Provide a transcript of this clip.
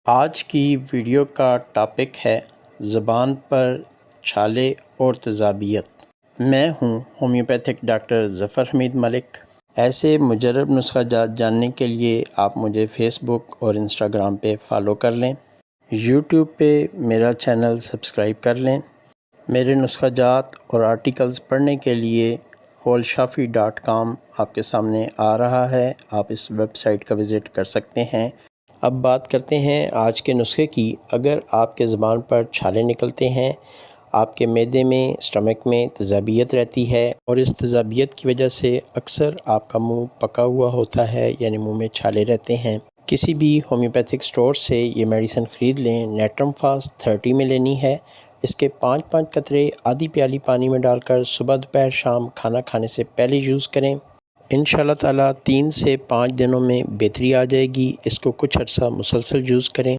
آج کی ویڈیو کا ٹاپک ہے زبان پر چھالے اور تیزابیت۔ میں ہوں ہومیوپیتھک ڈاکٹر ظفر حمید ملک۔ ایسے مجرب نسخہ جات جاننے کے لیے آپ مجھے فیس بک اور انسٹاگرام پہ فالو کر لیں، یوٹیوب پہ میرا چینل سبسکرائب کر لیں۔ میرے نسخہ جات اور آرٹیکلز پڑھنے کے لیے holshafi.com آپ کے سامنے آ رہا ہے، آپ اس ویب سائٹ کا وزٹ کر سکتے ہیں۔ اب بات کرتے ہیں آج کے نسخے کی۔ اگر آپ کے زبان پر چھالے نکلتے ہیں، آپ کے معدے میں، اسٹمک میں تیزابیت رہتی ہے اور اس تیزابیت کی وجہ سے اکثر آپ کا منہ پکا ہوا ہوتا ہے، یعنی منہ میں چھالے رہتے ہیں، کسی بھی ہومیوپیتھک سٹور سے یہ میڈیسن خرید لیں۔ نیٹرم فاسٹ 30 میں لینی ہے۔ اس کے 5 قطرے آدھی پیالی پانی میں ڈال کر صبح دوپہر شام کھانا کھانے سے پہلے یوز کریں۔ انشاءاللہ تعالیٰ 3 سے 5 دنوں میں بہتری آ جائے گی۔ اس کو کچھ عرصہ مسلسل یوز کریں۔